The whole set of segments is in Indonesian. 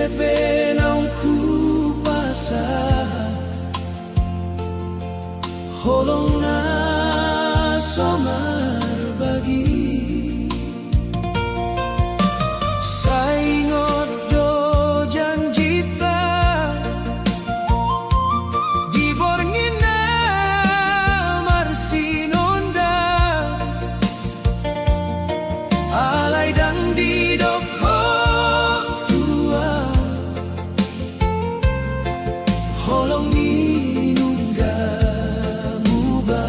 DP naung ku pasah holong na somar bagi saingot do janjita di borngina marsinonda alay dang di doko tua holong ni nungga muba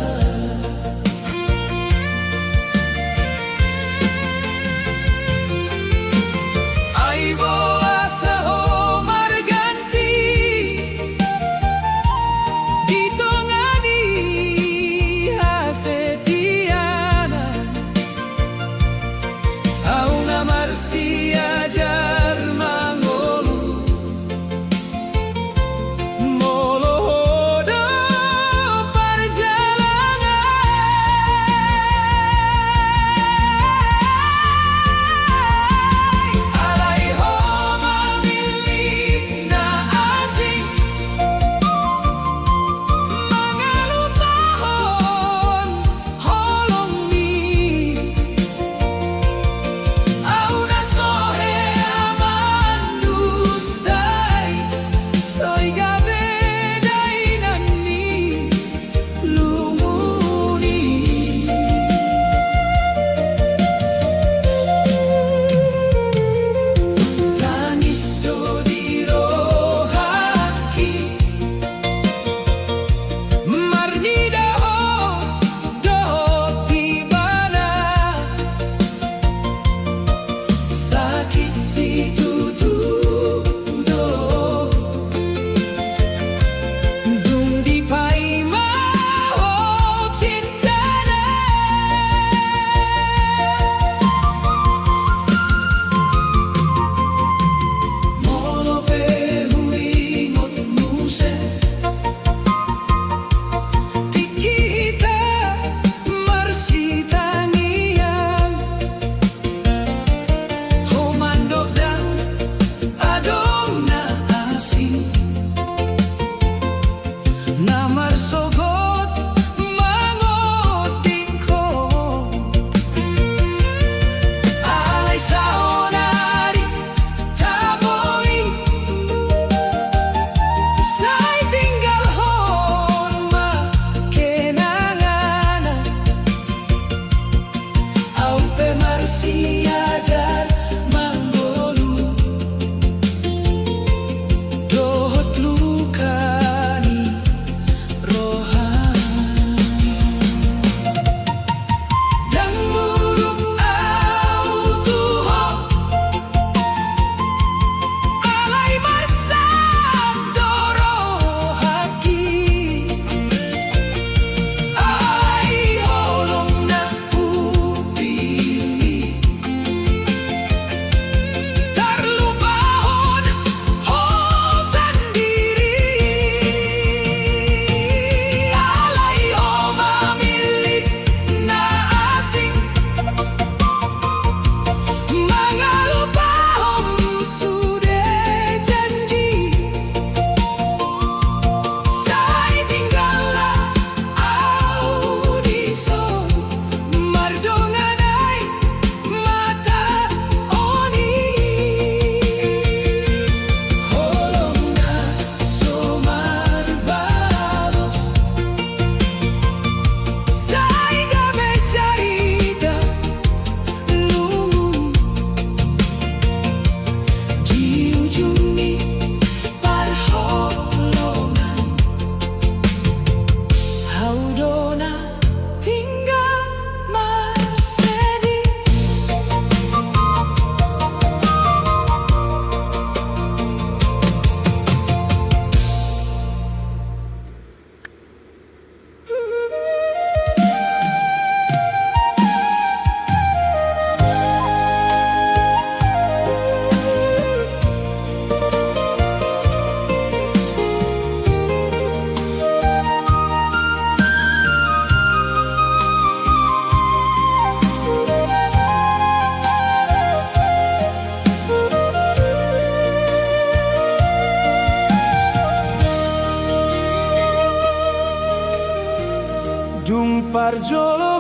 parjolo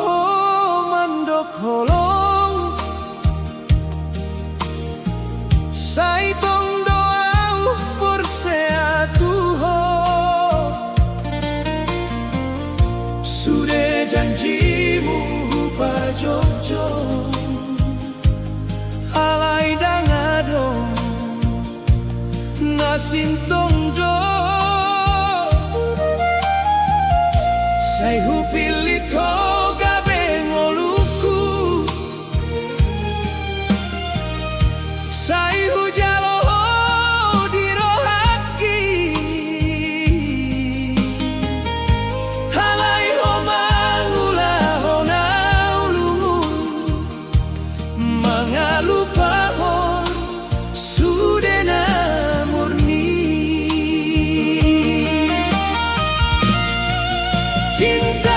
mandok holong sai tong doa perseatu ho sudah janjimu pajojo alai dangadong nasintong do sai hupili ko gabe ngoluku sai hujalo dirohaki halai ho mangula hona ulungu mangalupa hon sudena murni cinta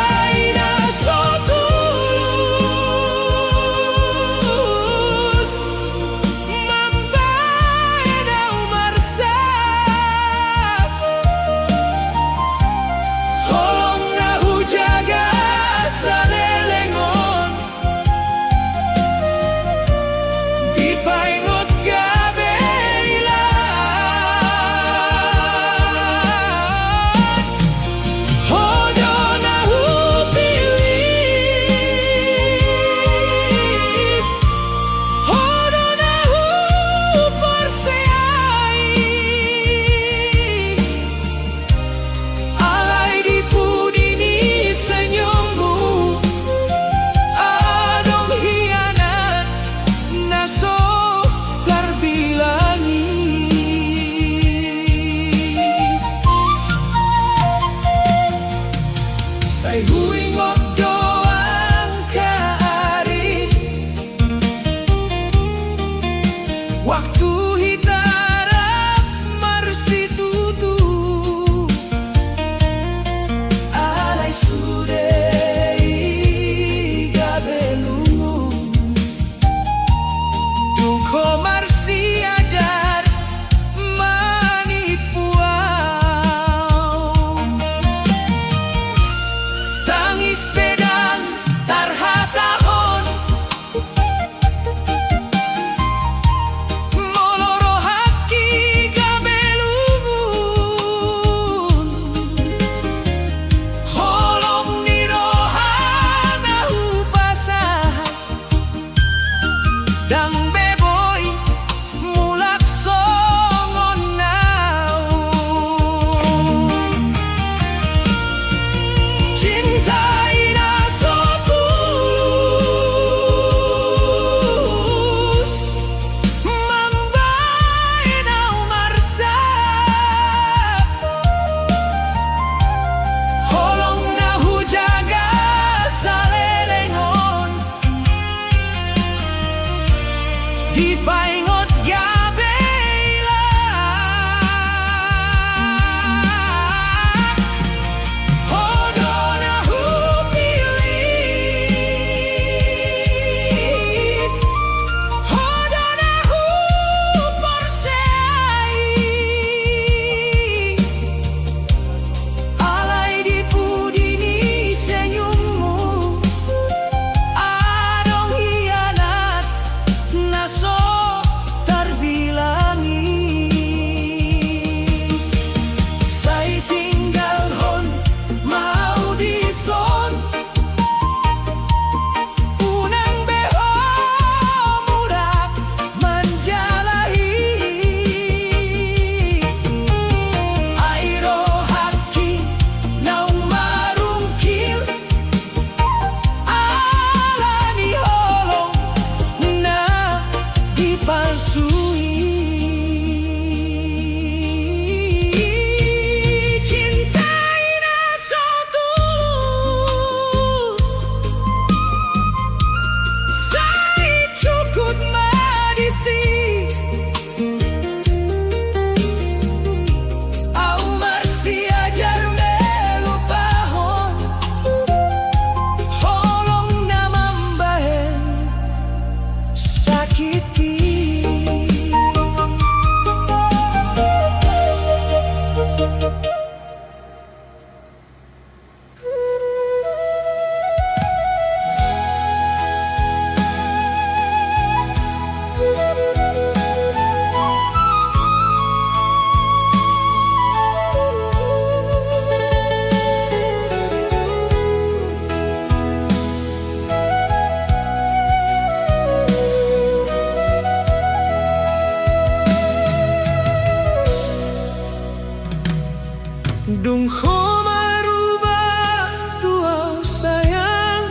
Dung ho marubah tuau sayang,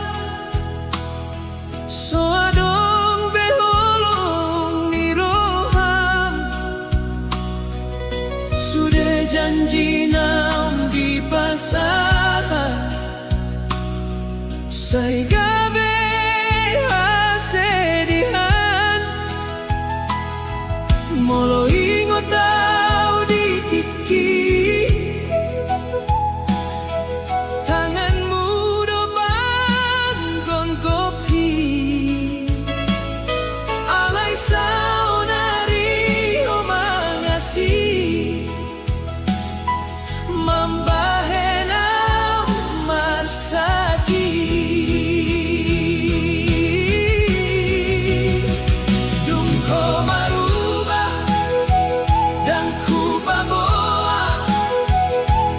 so adong beholong ni roham. Sudah janji nam di pasaran, say gabe hasedihan, molo ingot tau di tiki. Tanganmu doban kon kopi, alay sao nari o mangasi, mambahenau marsaki. Dung ko marubah dan ku baboa,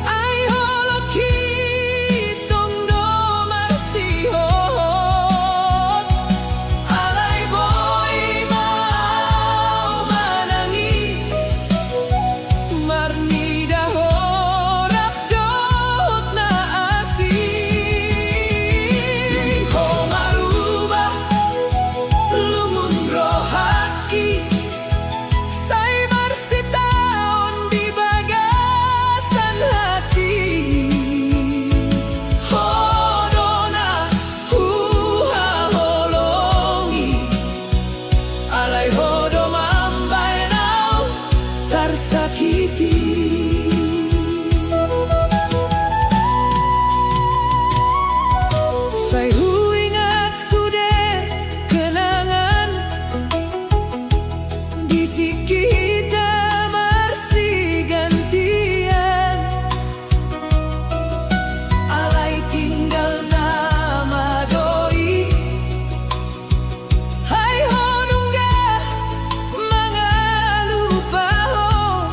ay holoki tong do marsihot, alay boy mau manangi, marni dahorap dot na asi. Dung ko marubah lumun rohaki, say marsitaon di bagasan hati. Hodona huha holongi, alay hodo mambay nau tarsakiti. Say huingat sudah kenangan, di tiki hitam marsi gantian, alay tinggal nama doi. Hai honungga mangalupahon,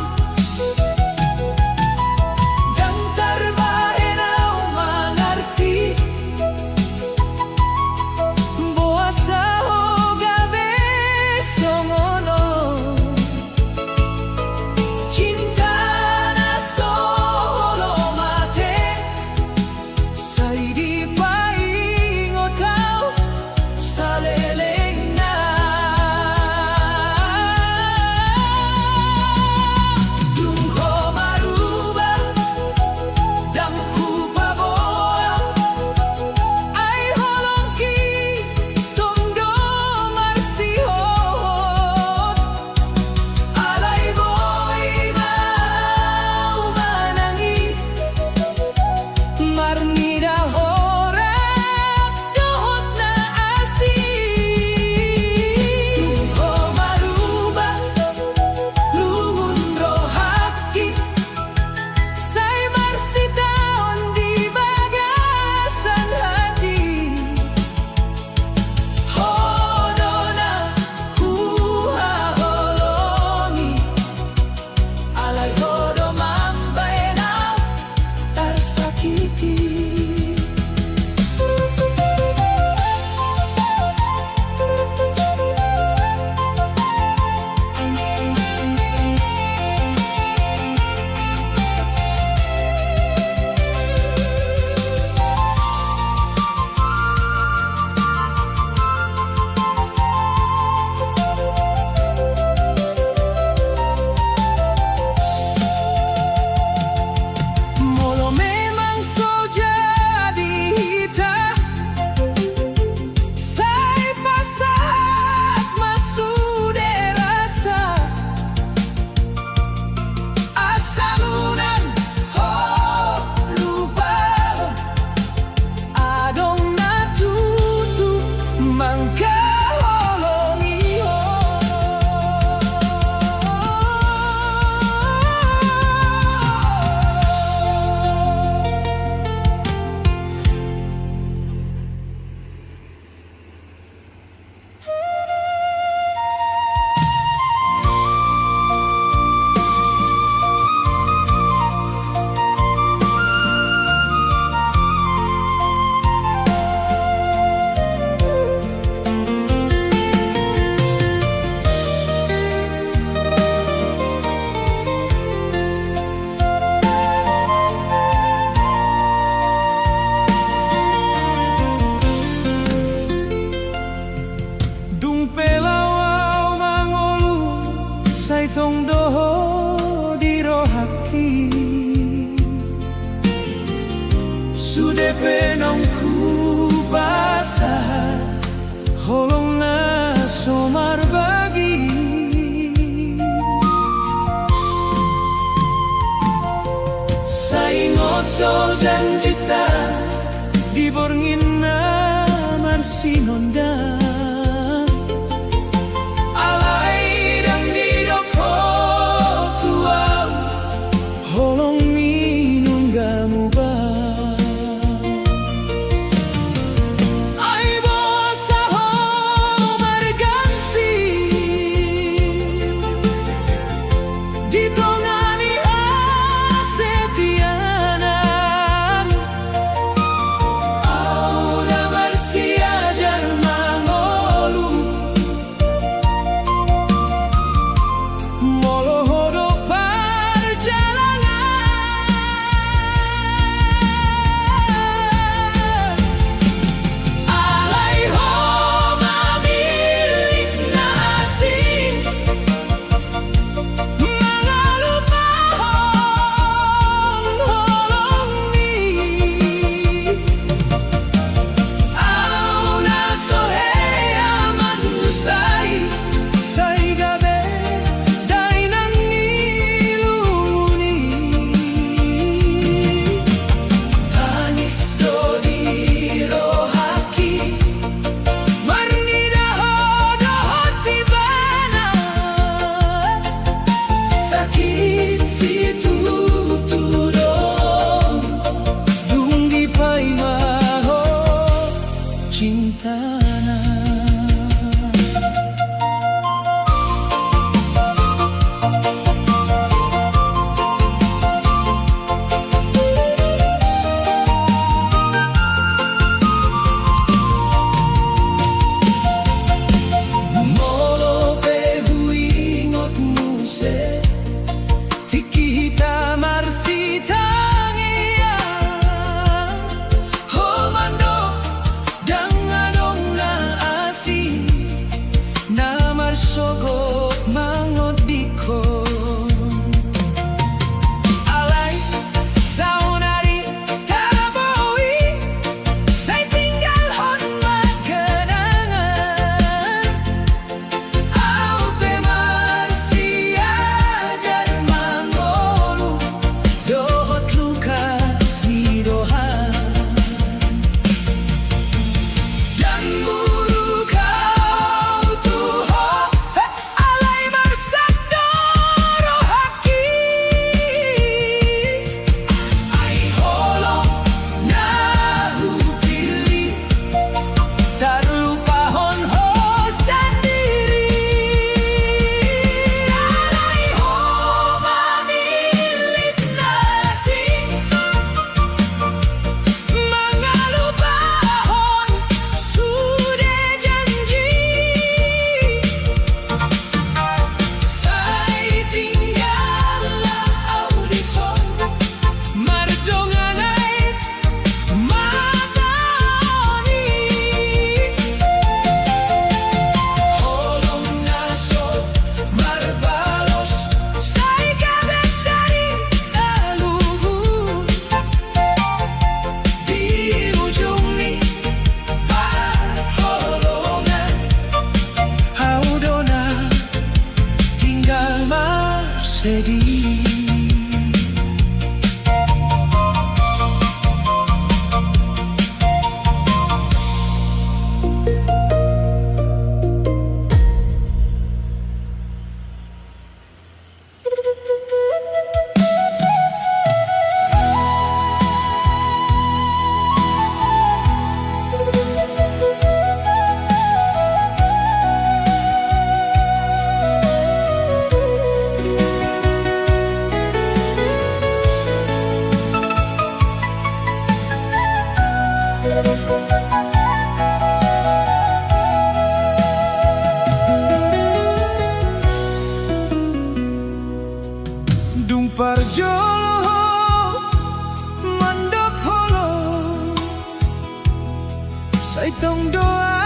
to janjita di borngina marsinonda alay dang di doko tua holong minunggamu ba ay bosa ho marganti di tongani asetianan au na marsia jarmangolu molohodo perjalanan alay ho mamilik na asing mga lupahon holong mi au na soheya manustai say gabi day nang nilumuni tanis do di rohaki marnida ho dohoti bana sakit si tutudong dung di paimaho cintana molo behuingot muse tikita marsitangia homando dangadong na asin na marsogot mangodikon alay saunari taboy say tinggal hon makenangan au pe marsia jarmangolu dohot luka nidoha dan buru kau tuho alay marsabdo rohaki ay holong na hupili tarlupahon ho sendiri alay ho mamilit nasing mga lupahon sudah janji say tinggal audison mardonganay matani holong nasod marbalos say kabek sari taluhun di ujung ni perholongan haudona tinggal marsedih dung parjolo mandok holo say tong doa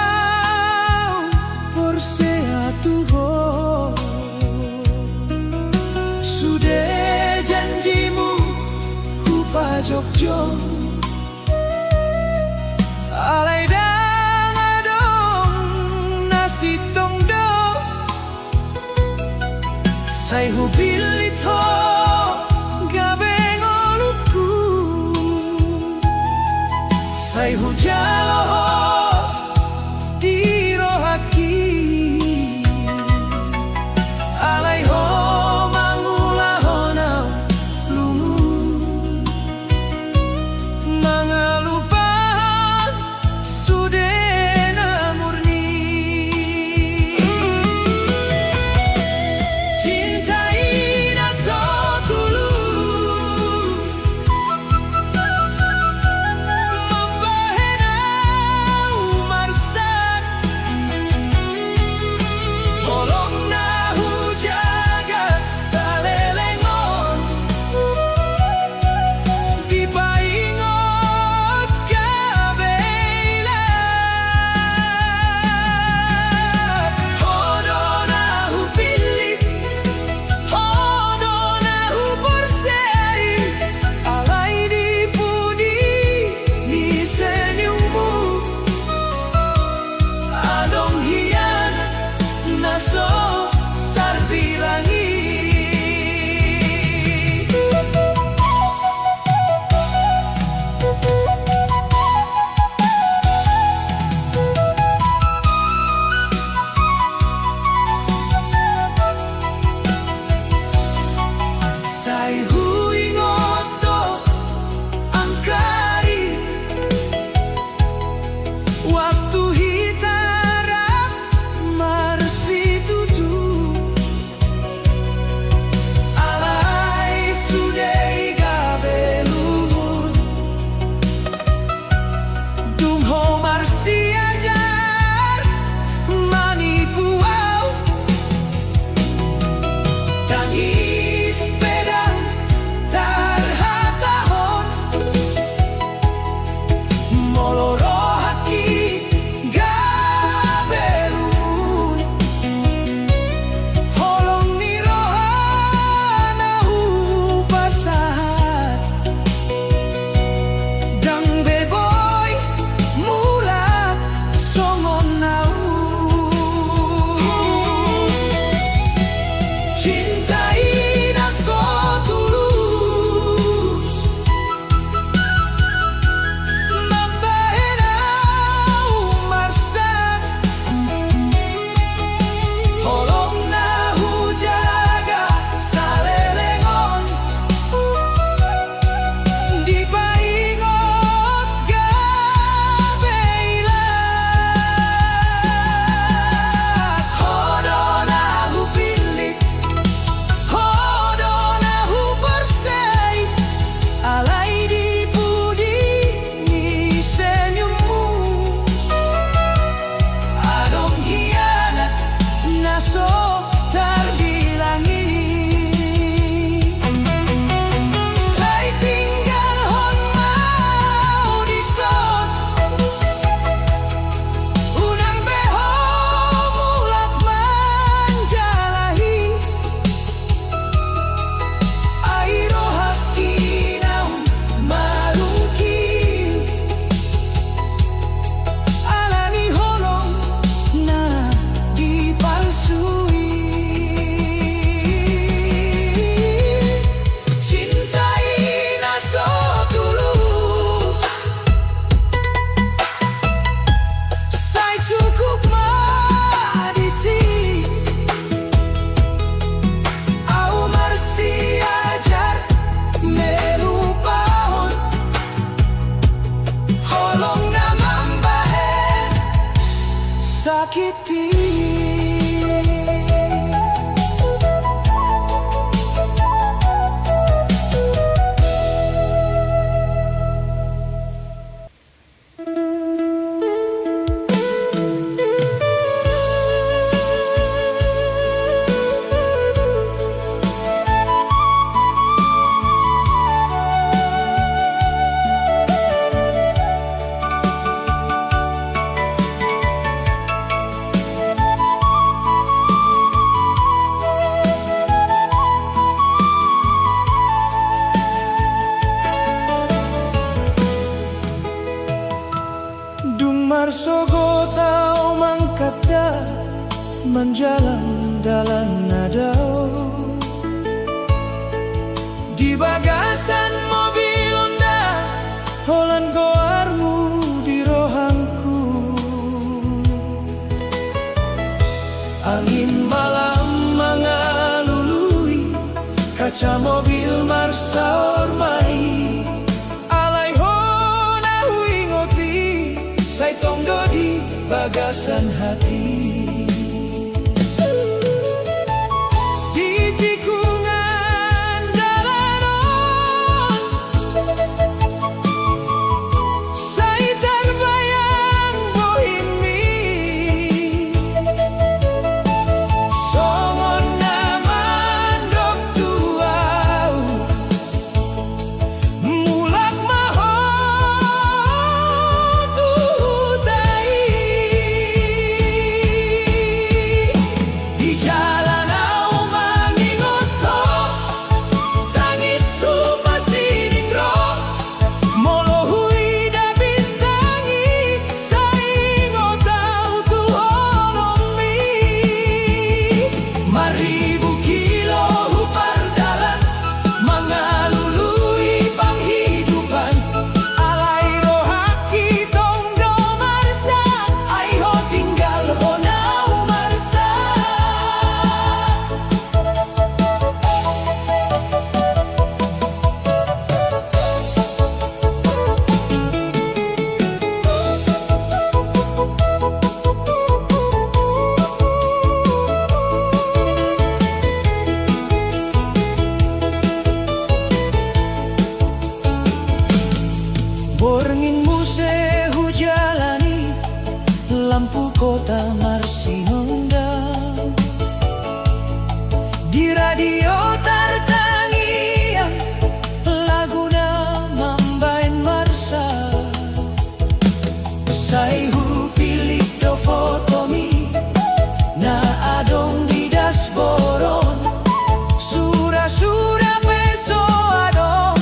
por seatu ho sudah janjimu hupa jogjo alay dangadong nasi tong do say hubilito gabeng oluku marsogo tau mangkada menjalan dalam nadau di bagasan mobil Honda holan goarmu di rohangku. Angin malam mengalului kaca mobil marsaor mai alai hona hui ngoti sai tongdo di bagasan hati. Di tikungan dalanon sai terbayang bohimi songon naman dok tuau mulak maho tuhutai di jalan au mangingoto tangis supasiningro molo hui da bintangi saingotau tuholongmi maribu kilo hupar dalan mengalului panghidupan alai rohaki tongdo marsa aiho tinggal honau marsa. Borngin muse hujalani lampu kota Marsinonda di radio tartangian laguna mambain marsa sai hu pilih do fotomi na adong di dasboron sura-sura peso adong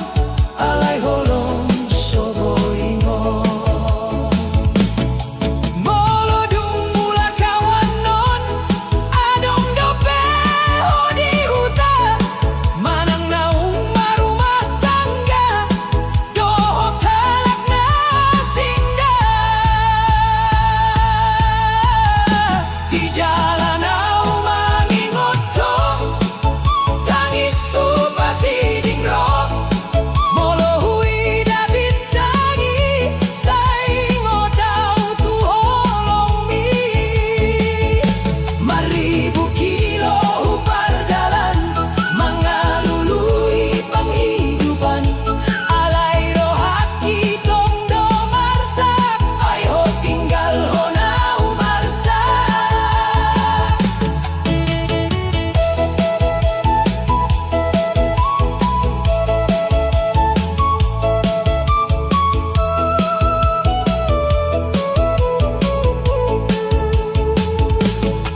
alai holong soboingo molo dung mula kawan non adong dope hodi huta manang naung marumah tangga doho talak na sinda di jalan au mangingoto tangis supasidingro molo hui da bintangi saingotau tuholongmi maribu kilo hupar dalan mengalului panghidupan alai rohaki tongdo marsak aiho tinggal honau marsa.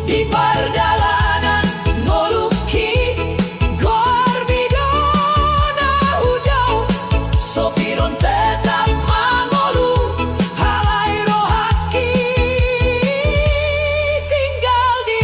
Di pardalanan ngoluki goar bidona hujau sopiron tetap mangolu halai rohaki tinggal di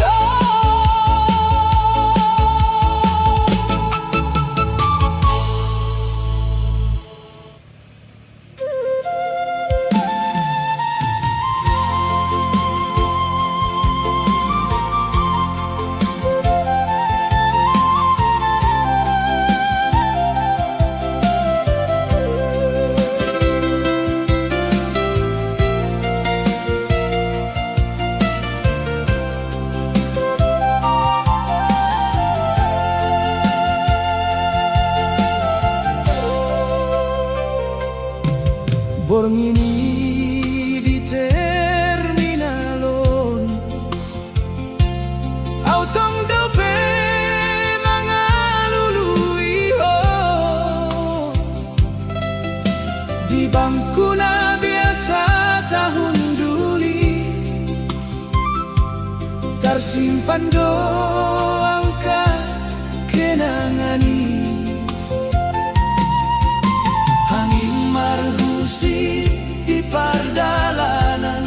Borngini di terminalon autong dope mangalului ho di bangkuna biasa tahun duli tersimpan doangka kenangani angin marhusi di pardalanan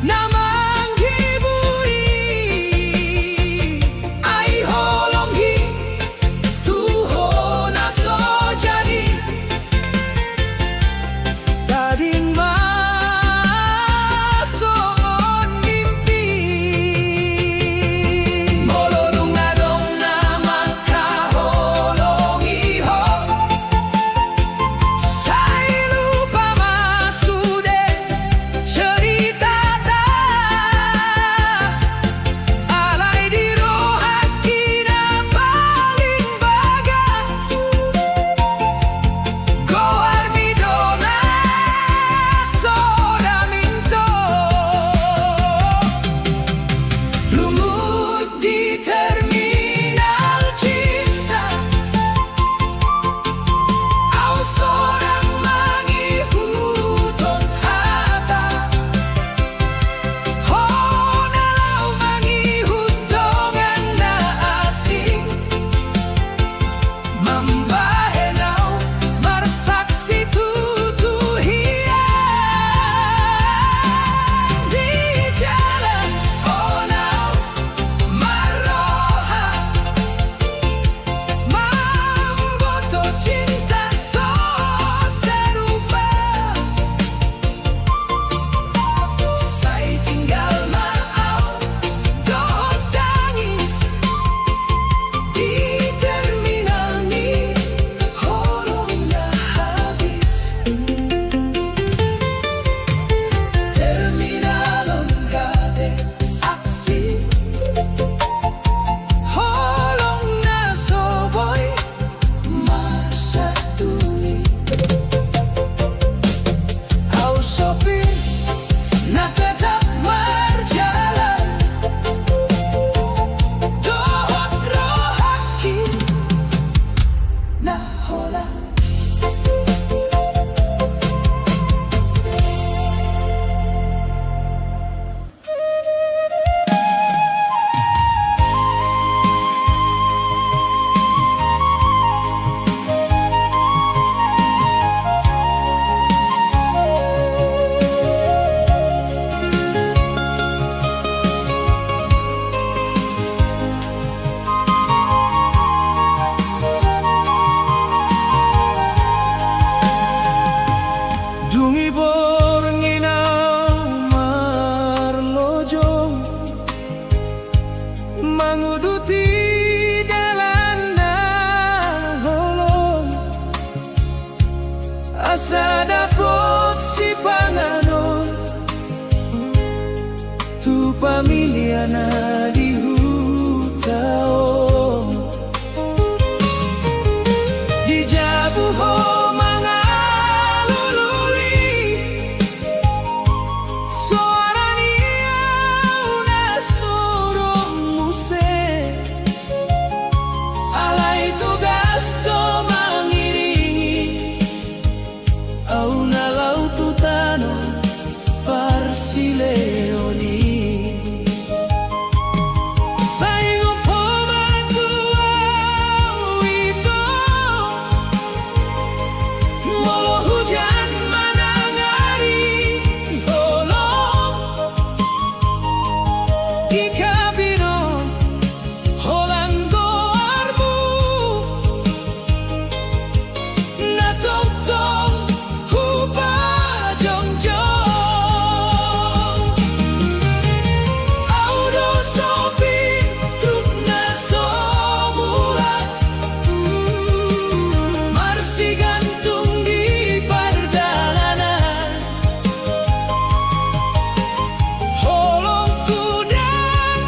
namang gibui ai holonggi tuho naso jadi tading masongon mimpi molodung adong nama kaholongi ho sai lupa masude cerita ta alai di rohaki na paling bagas goar midona soda minto lumut di terminal cinta au seorang mangihuton hata honalau mangihutongan na asing membahenau bersaksi tutuhian di jalan onau maroha mamboto cinta so serupa sai tinggal mau dohot tangis di terminal ni holong dah habis terminal on gade aksi holong na soboy masa tui au sopir na tetap berjalan dohot rohaki na holang dungi bornginau marlojong manguduti dalan na holong asa dapot si panganon tu pamilya na di hutaon di jabuho mga lululi suara niau na surong muse alai tugas do mangiringi au na lautu tano parsileoni saingo pomatua ito molo hujan manangari holong di kabino holang goarmu na tong-tong hupa jong-jong audo sopi truk na somula marsi gantung di pardalanan holong kudang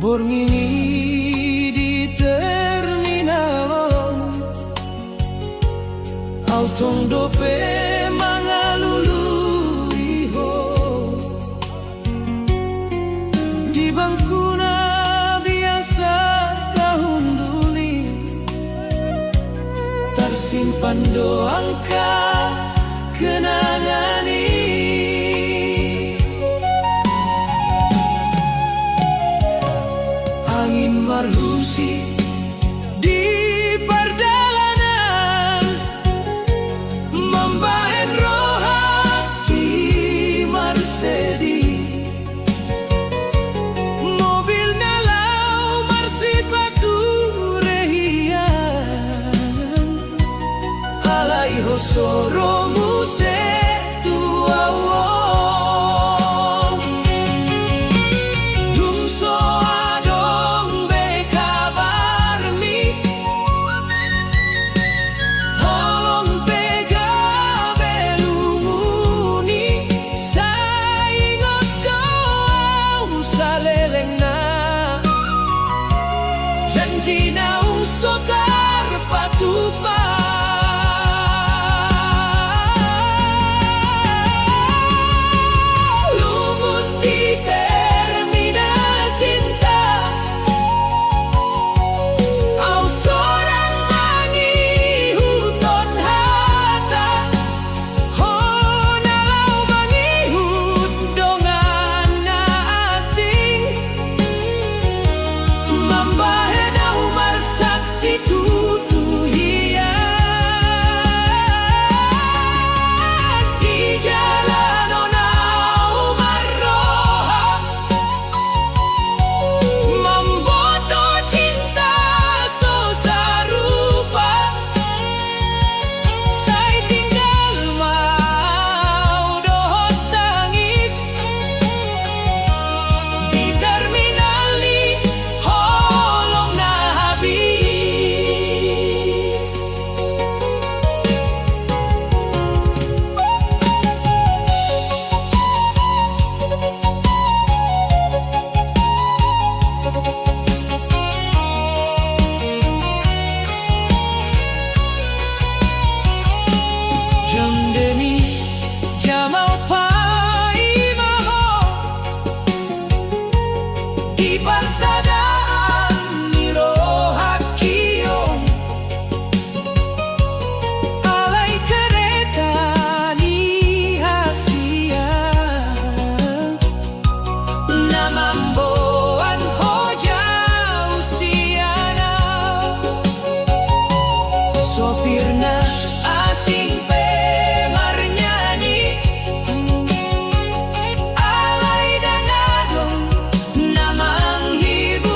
Bernyanyi di terminal, autong dope mangalului ho. Di bangkuna biasa tahun duli, tersimpan doangka kenangan ini. Angin marhusi di perjalanan, membahen roh hati marsedi. Mobil nalau marsipatu rehian, alai hosoro muse tuawo. Janji naung sokar patupa, lungun di terminal cinta, au sorang mangi huton hata, ho nalau mangi hut dongan na asing, membahen saksi tutuhian di jalan onau marroha, memboto cinta so sarupa, saya tinggal mau dohot tangis di terminal ni holong na habis. Jam demi jamau pai maho di parsadaan ni rohakio, alai kereta ni hasia, namamboan hoja usiana, sopirna asing pe marnyanyi, alai dangadong namang hibu.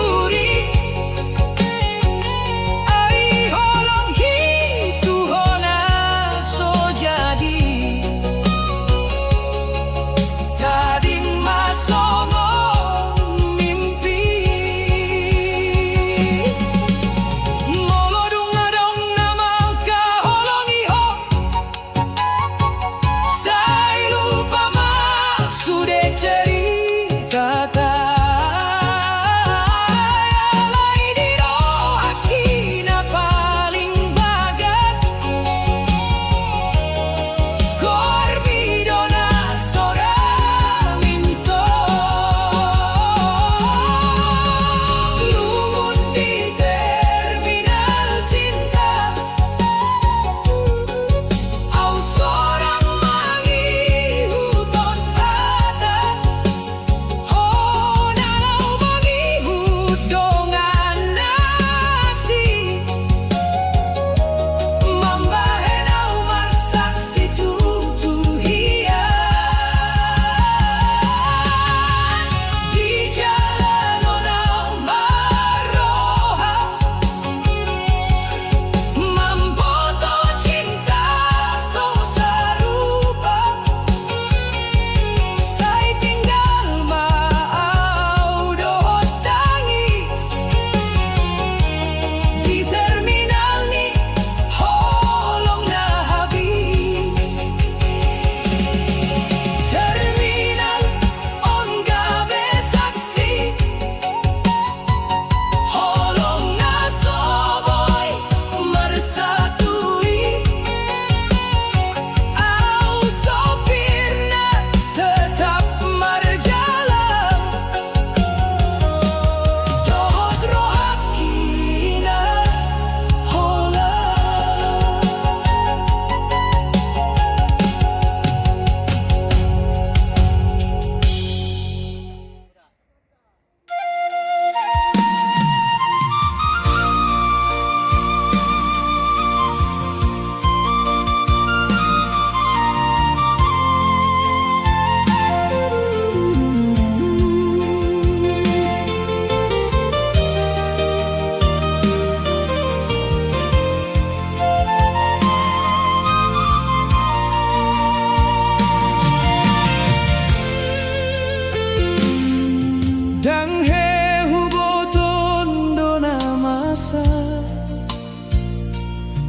masa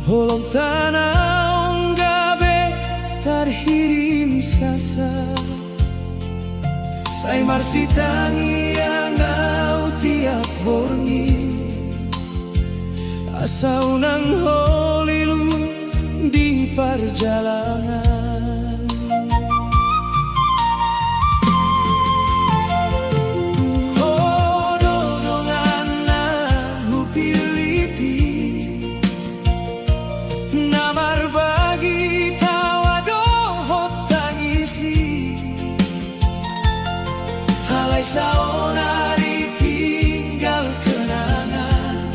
holong tanah gabe terhirim sasa sai marsi tangi yang au tiap borngi asa unang holilu di perjalanan. Saona ditinggal kenangan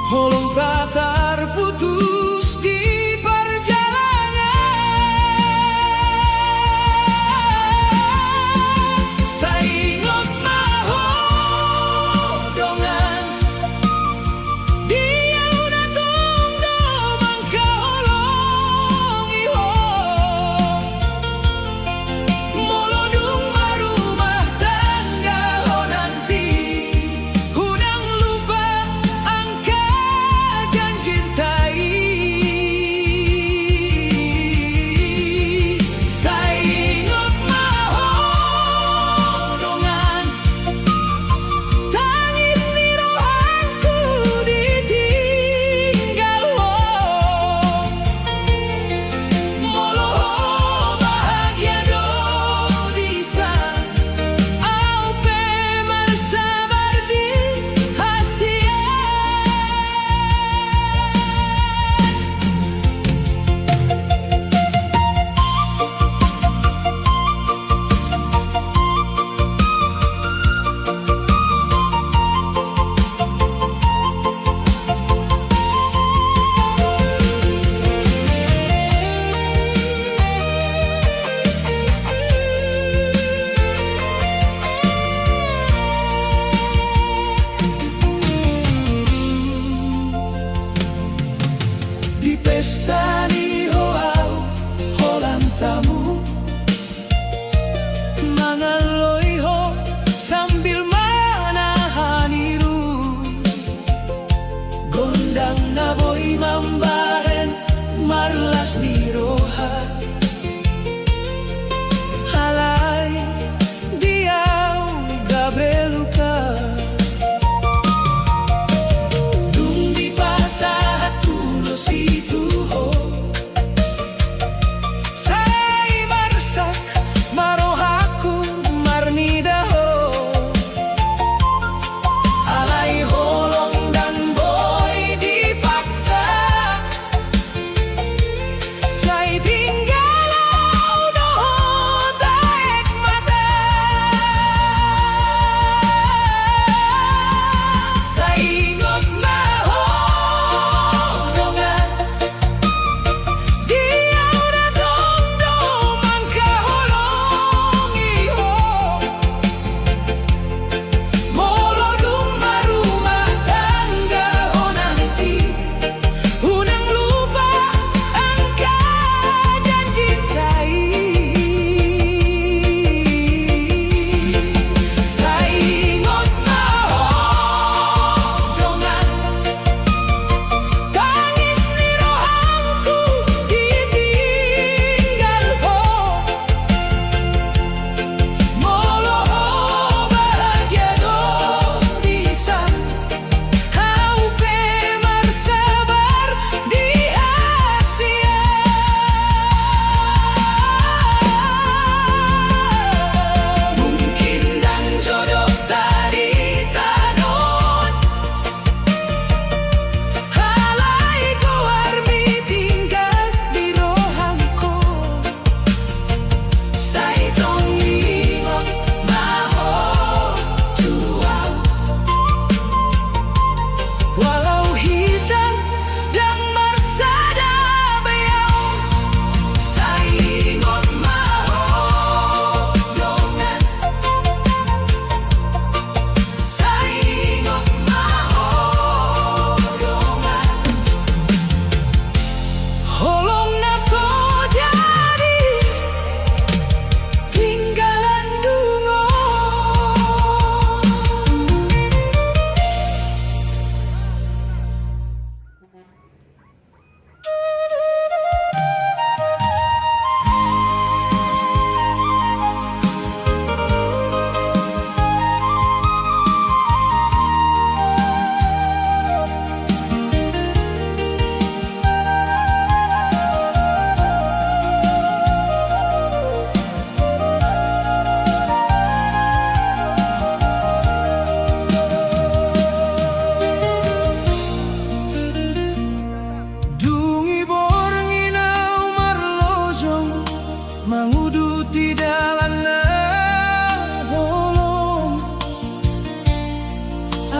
holong tak terputus di perjalanan.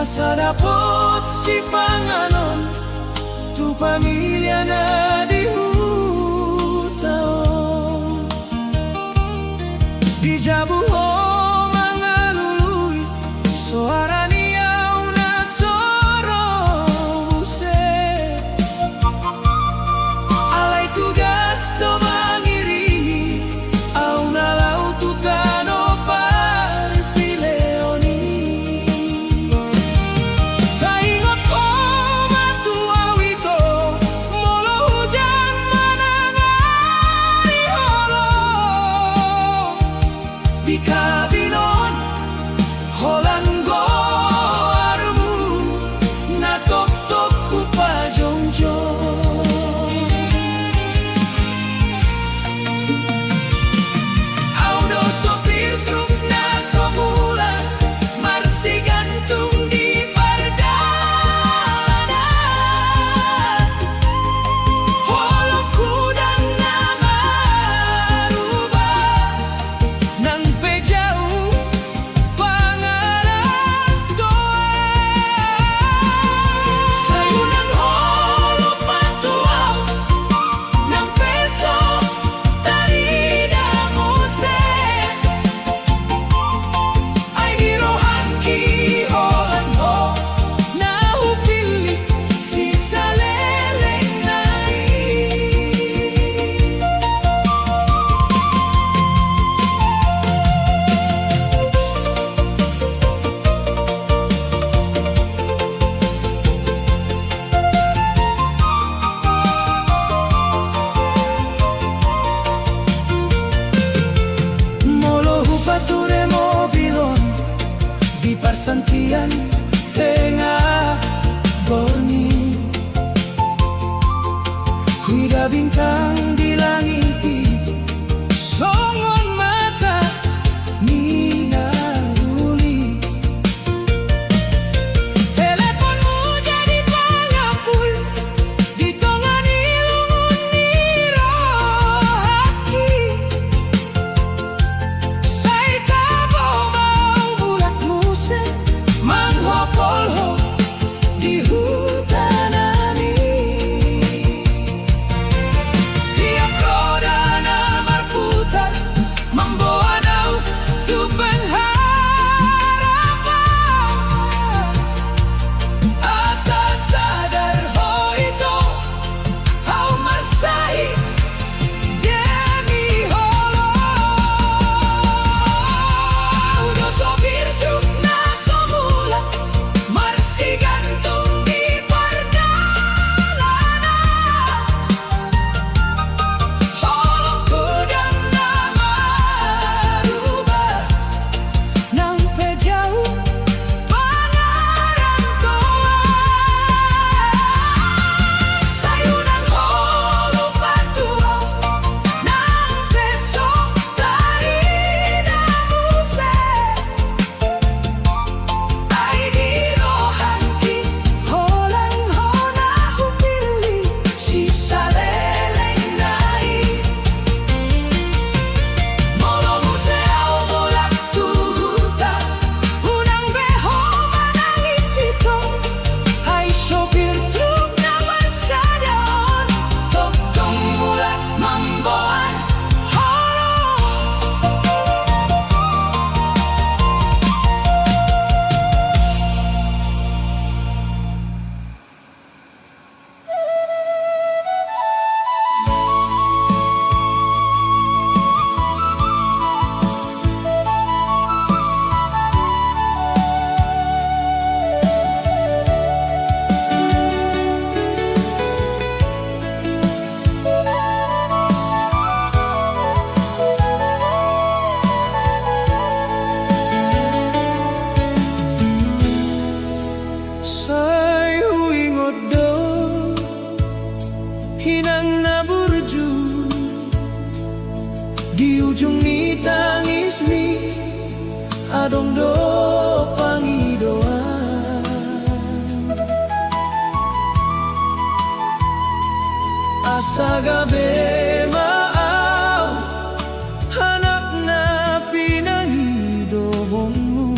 asa dapat si panganon tu pamilya na di hutaon. Di jabuho mga luluy, suara niyaw na sorobuse. Alay tugas to mangiringi, au nalau tutano par si Leoni. Sa ingot ko matuaw ito, molo hujan manangari holo. Di kabinon, holanggo armu, natok-tok ku pa jongjong. Audo sopir truk na somula, marsi gantung di pardana. Holo kudang na marubah, nang pejauh pangarang doa. Sayunan holo patuaw, nang peso tarida muse. Ay girohangki holan ho, nahupili si saleleng nai. Molo hupature mobilon di persantian tengah borning. Huida bintang di langit, songon mata minaruli. Teleponmu jadi pangapul, ditongani lungun niro haki. Say tabo mau bulat muse, manghopolho di hutanami. Tiap roda na marputar, membawa nau tu pengharapan. Asa sadar ho itu, au marsai demi holo. Udah sopir truk na somula, marsi gantung di pardalana. Holo kudang na marubah, nang pejauh pangarang doa. Sayunan holo patuaw, nang peso tarida muse. Ay girohangki holang ho nahupili si saleleng nai. Molo museo bolak tuta, unang beho manangis ito. Ay sopir truk na masadon, toktong bulak mamboan holo. Say huingot do, hinang naburju. Di ujung ni tangis mi, adong do pangidoan. Asa gabe maaw, hanap na pinangidohonmu.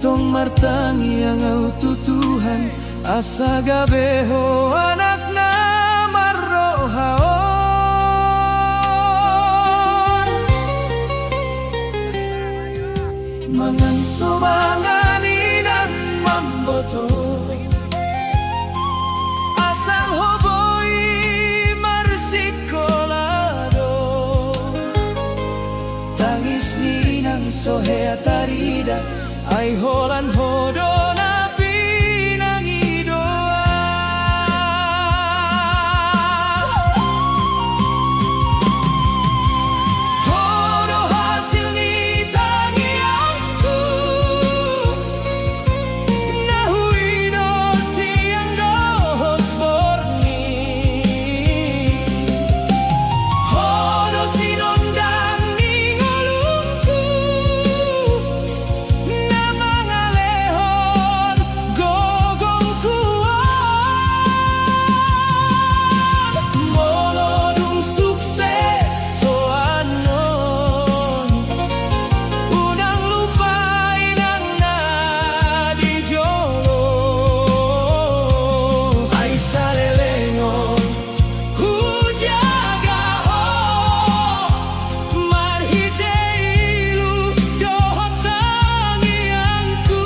tong martangi ang tutuhan asa gabeho anak na marohaon mangan sumanganin ang mamboto asal hoboy marsikolado tangis ni ng sohe atarida ay holan hodo na pinangidoa hodo hasil ni tangianku nahuino siyang dohot borni hodo sinondang ni ngolungku na mga lehon gogong kuwan molodong sukses so anon unang lupay ng nadijolo ay sa lelengon hujaga ho marhideilu dohot tangianku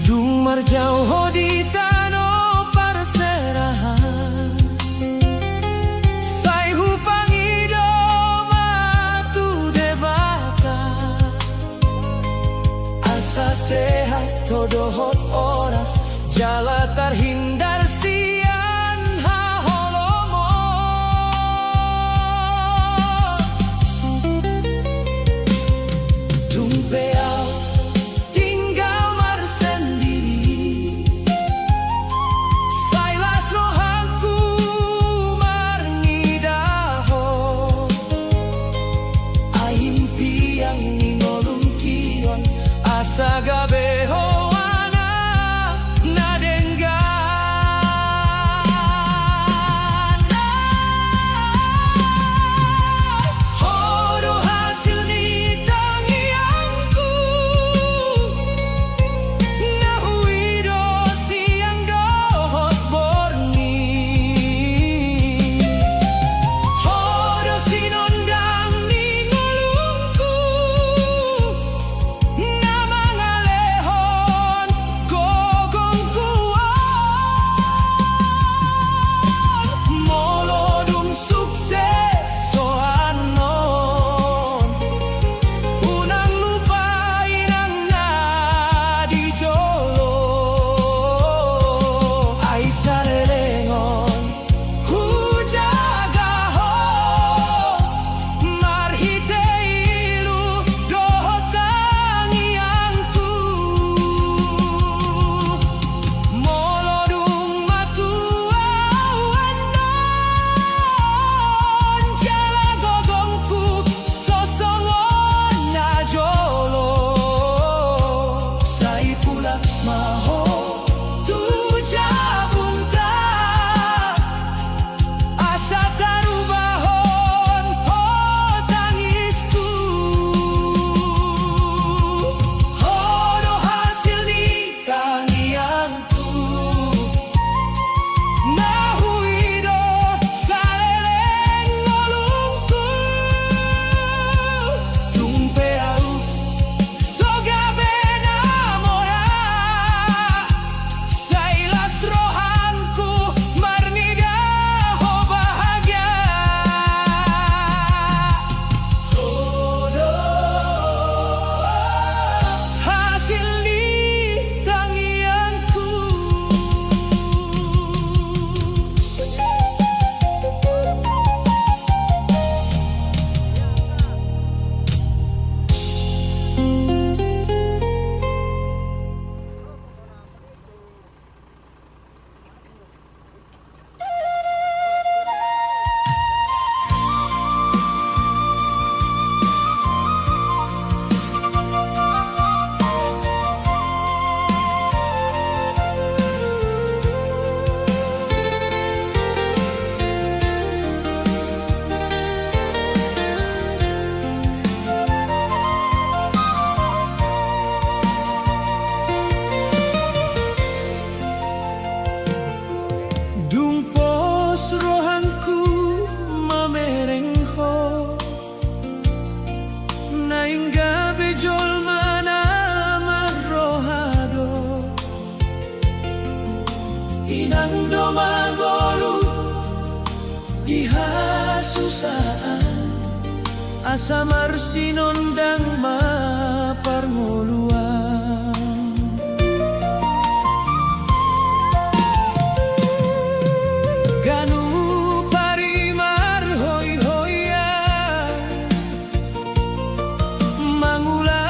Dung marjau hodi tano perserahan Sai hupangido matu debata Asa sehat todohot oras Jala terhindar sian haholomo Dung peau tinggal marsendiri Sailas rohanku marngidaho Aimpi yang ningolung kion asa gabeho ana nadengga iha susaan asa marsinon dang maparnguluan. Ganu parimar hoy-hoya mangula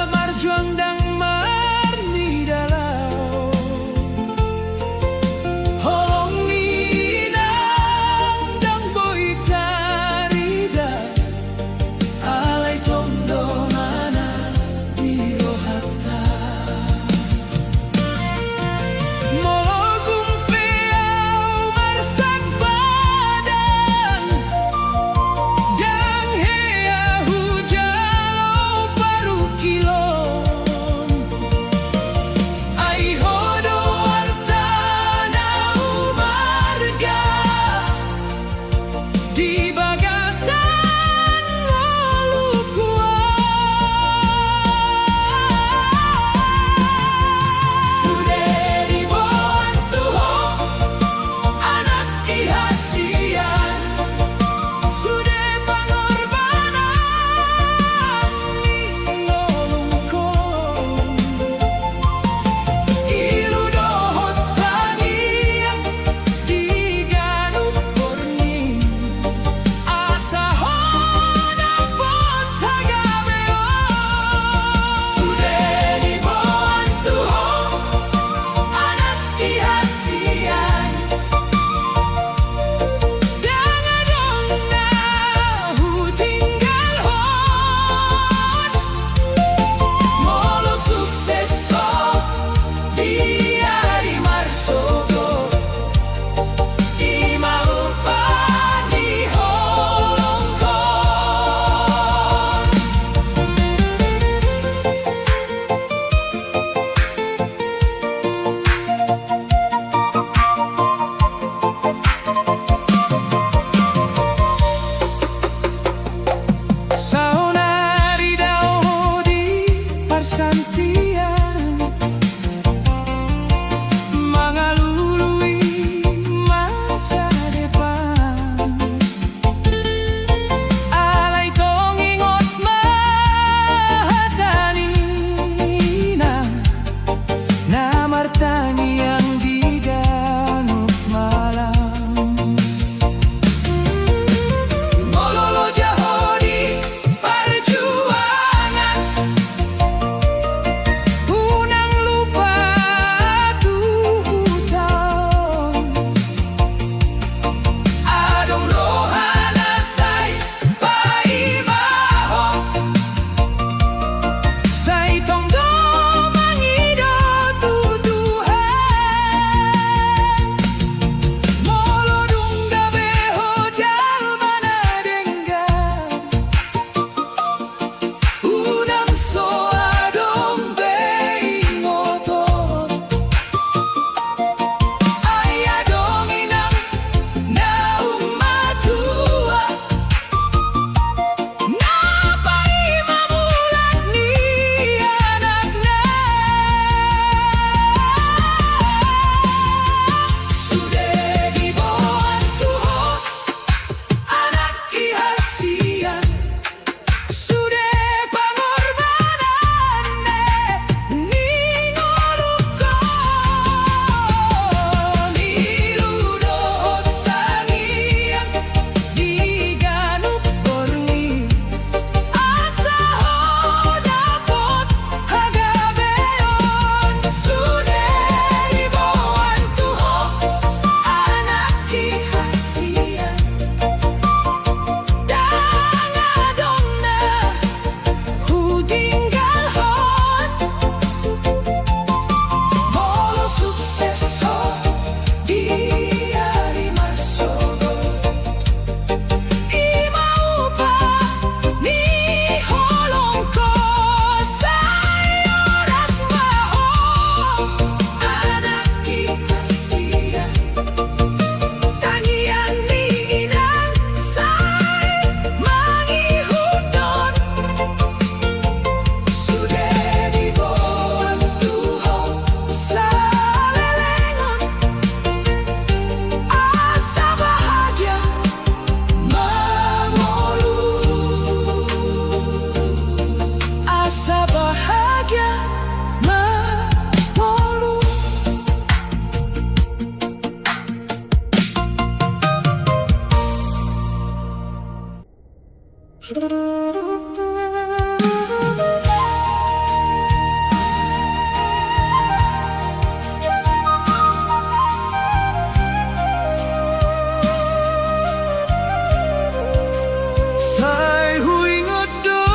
marjuang dang marni dalau holong ninang dang boy tarida alay tondo mana biro Sai hui ngodo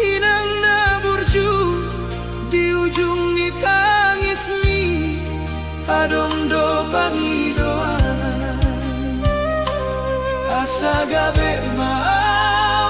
hinang na burju di ujung ni tangis mi adong do pangidoan asa gabe mau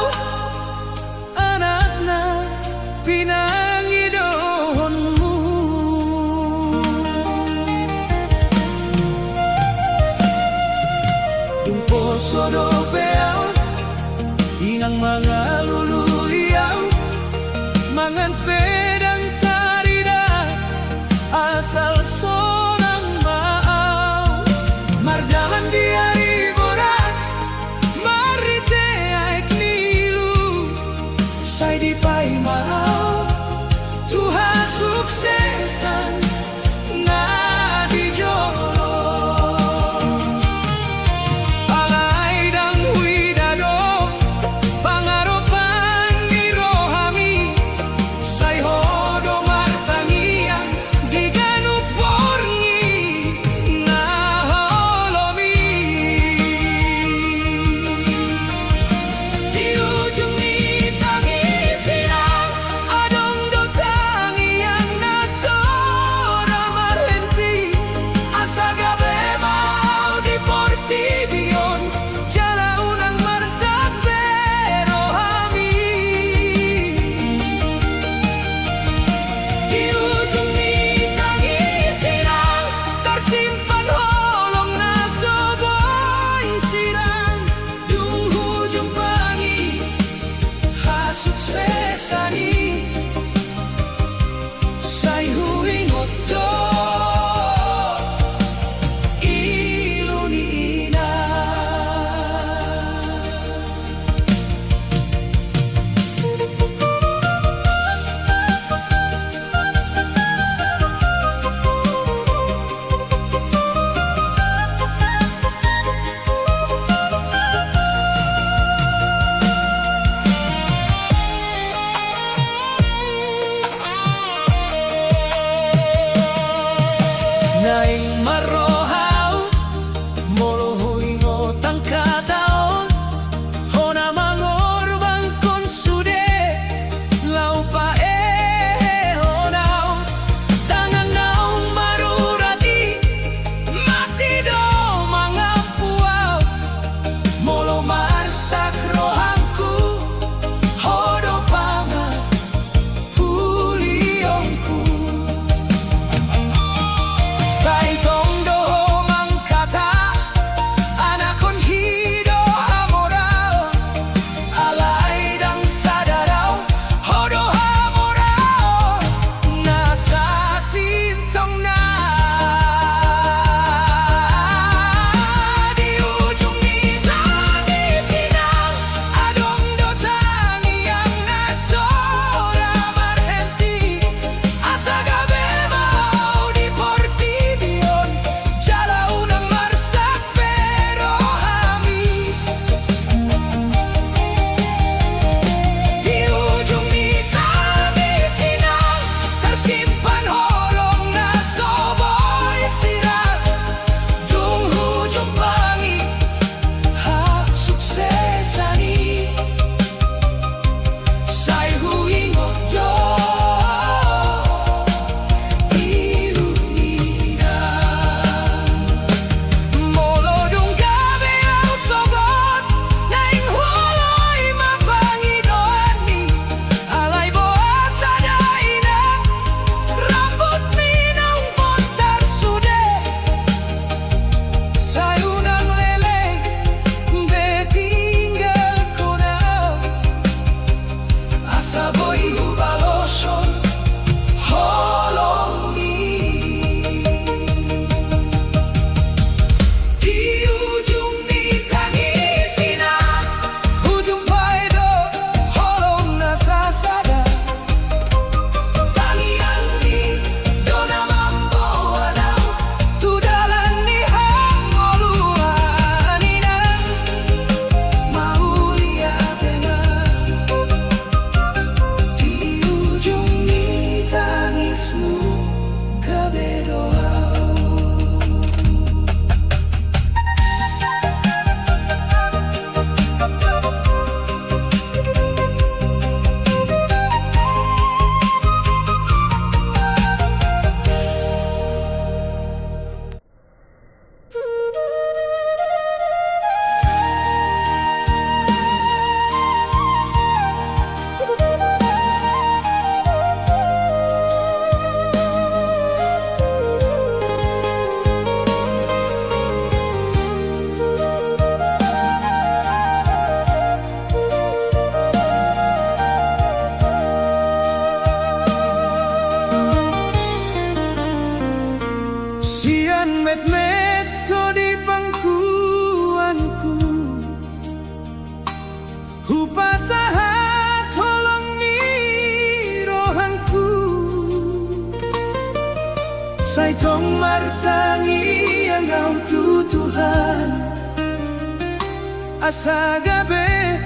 asa gabi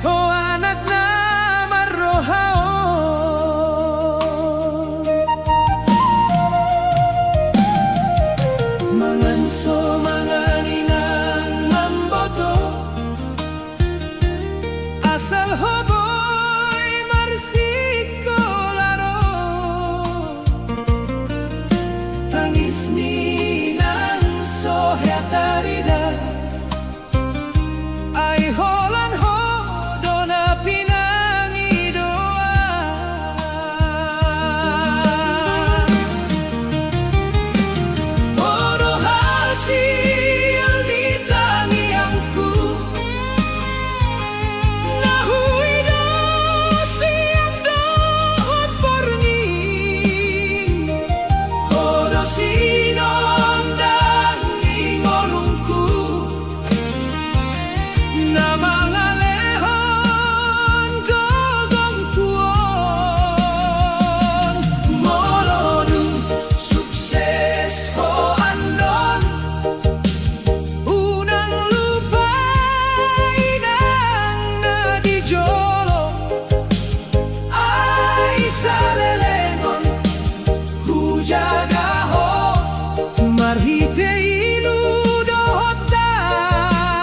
ho anak na marohaon manganso manganingan mamboto asal hoboy marsiko laro tangis ni nang sohetarida ay holan ho do na pinangidoan Oro hasil di tangiangku nahui do siang dohot porngin Oro sinon dan ingolungku na mga lehon gogong kuon molodong sukses ho andon unang lupay nang nadijolo ay sa lelengon hujaga ho marhite iludohot tangiangku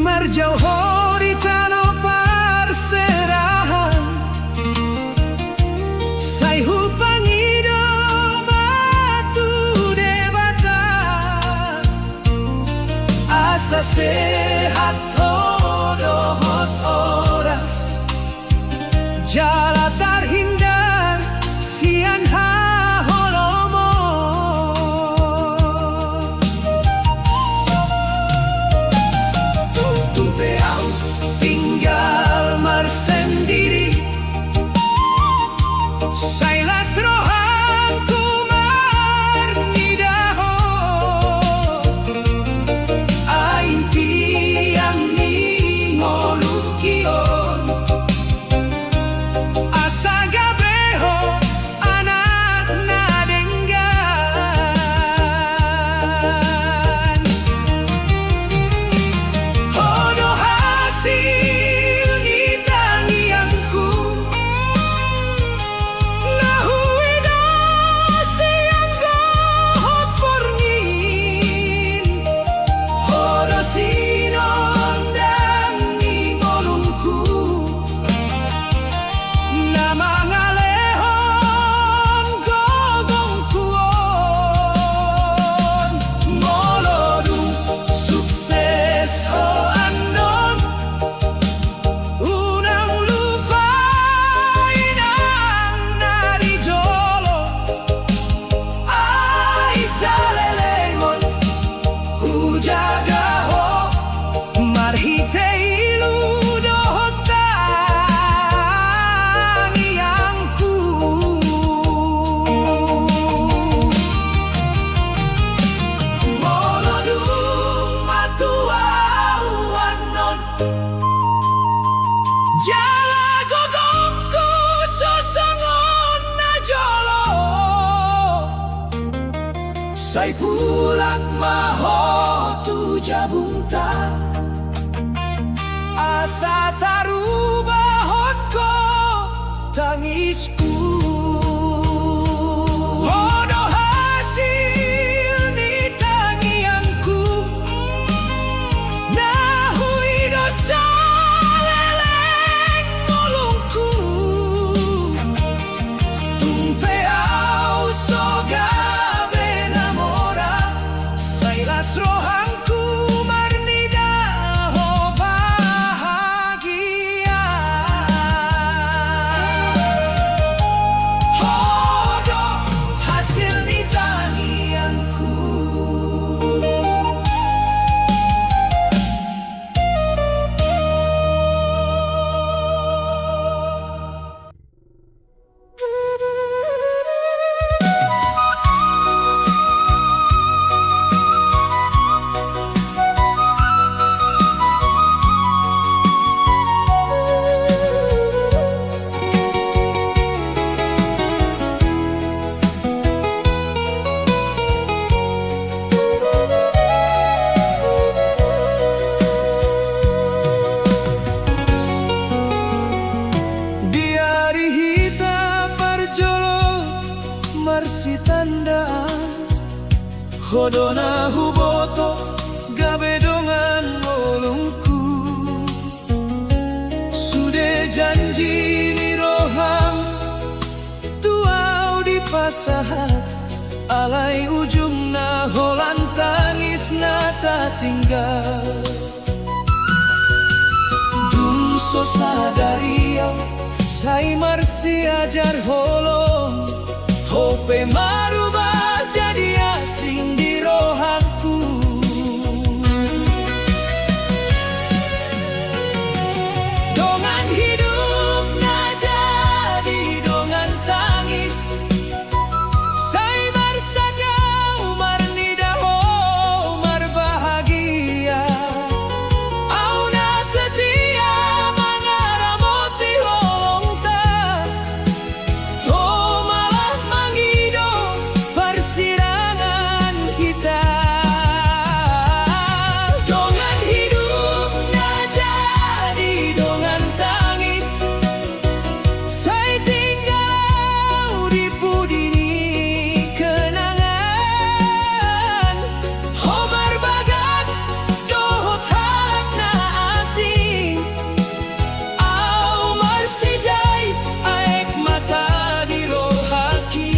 Marjau horitano parserahan say hupangido matu debata asa sehat hodohot oras jala terhindar sian haholomo Tumpeau tinggal marsendiri Sailas rohanku marnidaho Ain tiang ni ngolukion Asa gabeho anak nadenggan Hodo hasil di tangiangku nahui do siang gohot porngin Hodo sinon dan ingolungku na mga lehon gogong kuon molodong sukses ho andon unang lupay nang narijolo ay sa lelengon hujaga ho marhite iludohot tangiangku molodong matuawanon jala gogongku sosongon na jolo say pulang maho tu jabunta asa tarubahon ko tangisku Hodo hasil ni tangiangku nahui dosa leleng ngolungku Tumpeau soga benamora Sailas rohanku marnidaho bahagia sandaan hodona huboto gabe dongan molungku sude janji ni roham tuau di pasahat alai ujung na holan tangis na tak tinggal dung so sadaria sai marsi ajar holong hope marubah jadi asing di rohanku dongan hidup na jadi dongan tangis sai marsaka umar nidaho umar bahagia au na setia mangaramoti holong ta oh malah mangido persirangan kita dongan hidup na jadi dongan tangis sai tinggal di pudini kenangan Homar bagas dohot halak na asing au marsijai aek mata di rohaki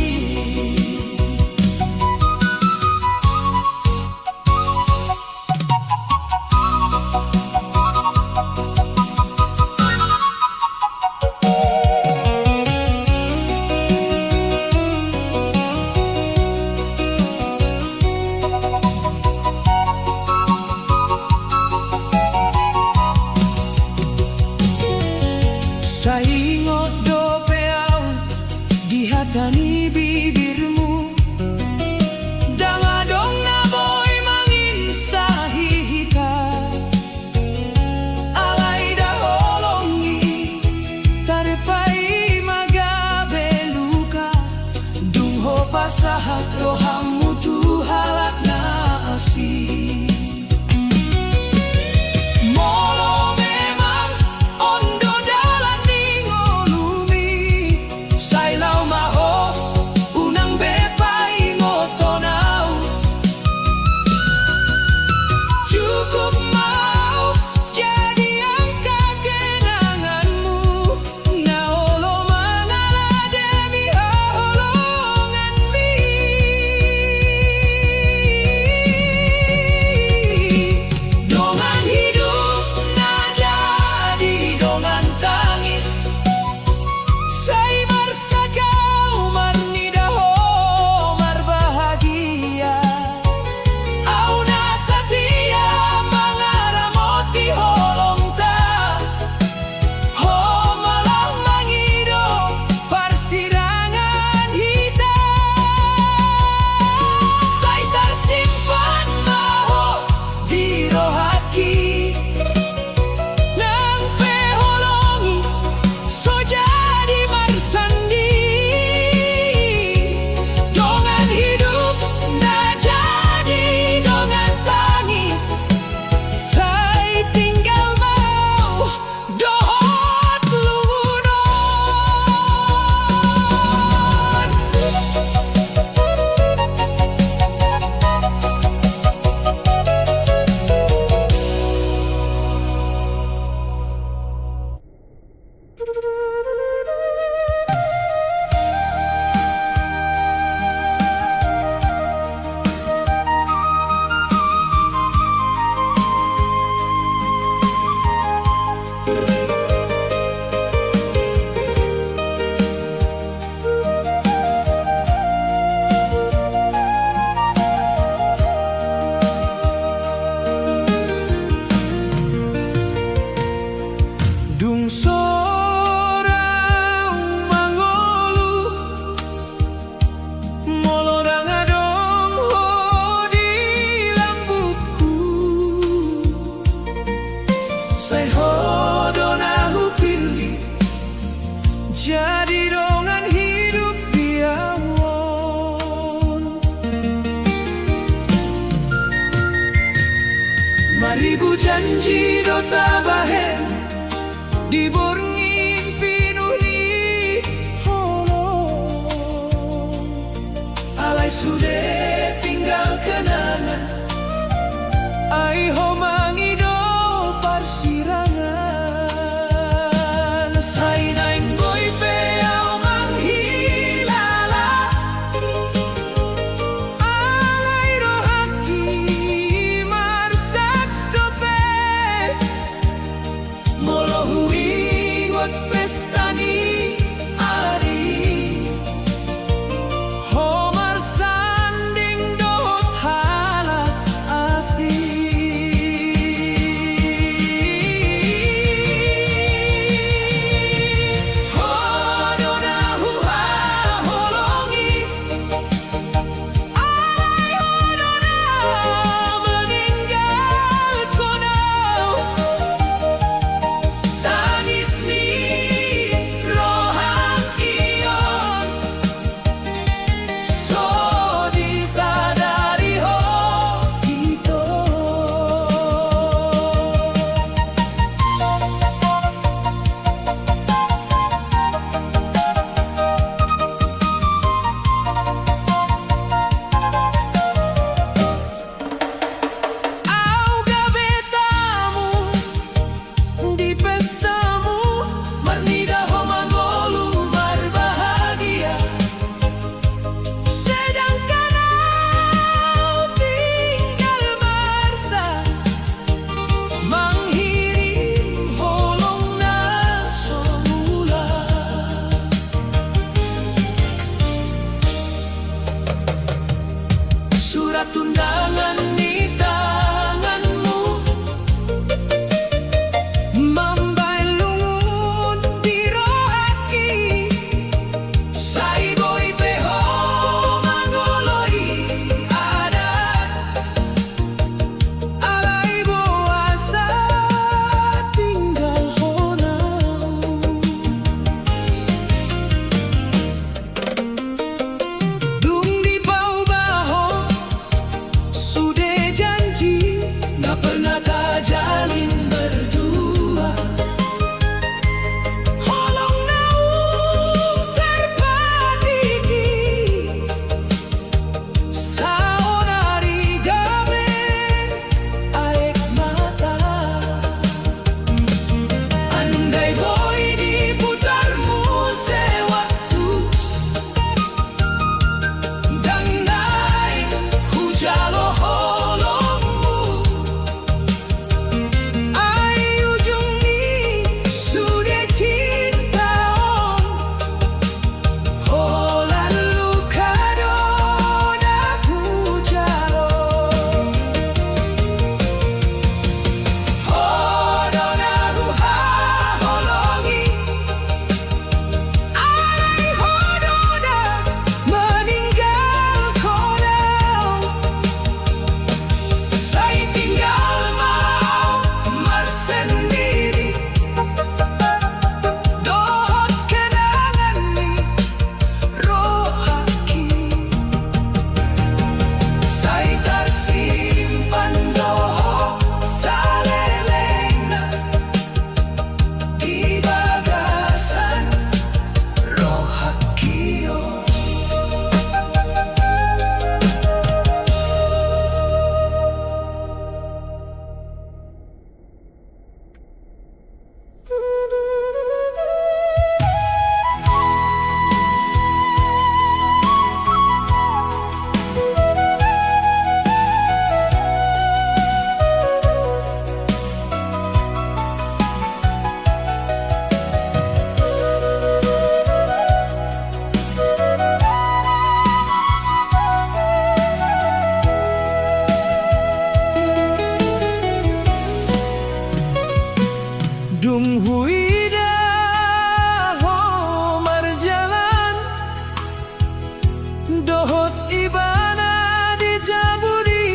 Saingot do peau di hatani bibirmu dangadong na boy mangin sahihita alai daholongi tarpai magabe luka dungho pasahat rohamu tu halak na asih molo memang ondo dalan ningolumi sailau maho unang bepai ngotonau cukup mau jadi angka kenanganmu naolo mangala demi holongan mi dongan hidup na jadi dongan tangis sai marsaka umar nidaho umar bahagia au na setia mangaramoti holong ta ho malah mangido persirangan hitam sai tersimpan maho di rohaki nang peholongi so jadi marsandi dongan hidup na jadi dongan tangis sai tinggal mau dohot lunon dung sorang mangolu molo dangadong ho di lambuku sai hodona hupili jadi dongan hidup biawon maribu janji do tabahen di borngin pinuh ni holong Andai sudah tinggal kenangan, ai ho mangido parsirangan. sai naing boy peau manghilala, Alai rohaki marsak dope, molo huingot pestani ari. ho marsanding dohot halak asih. Hodona huha holongi, Alai hodona meninggal konau, tangis ni rohang ion, so disadari ho Ito au gabetamu di pestamu, marnida ho mangolu marbahagia, sedangkan au tinggal marsa manghiring holong na somula. Surat undangan di tanganmu, mambai lungun di rohaki. sai boy peho mangoloi ada. Alai boasa tinggal honau, dung di bau baho sudah janji Nggak pernah kajalin berdua, holong nau terpadiki saonari gabe aek mata. andai boy diputarmu sewaktu, dan naik hujalo holongmu, Ai ujung ni sudah cinta ho lalu kadona hujalo. hodona ruha holongi, Alai hodona meninggal konau, sai tinggal mau mar sendiri, dohot kenangan ni rohaki. sai tersimpan doho salelena di bagasan rohakio. Dung huida ho marjalan, dohot ibana di jabudi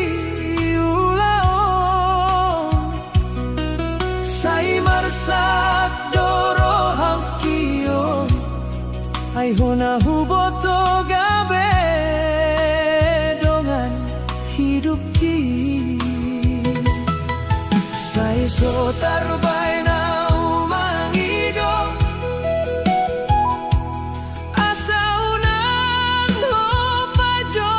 ulaon, sai marsak dorohang kion, ai hona huboto gabe dongan hidup ki. Sai so tarbay na umangido, asaunan ho pajo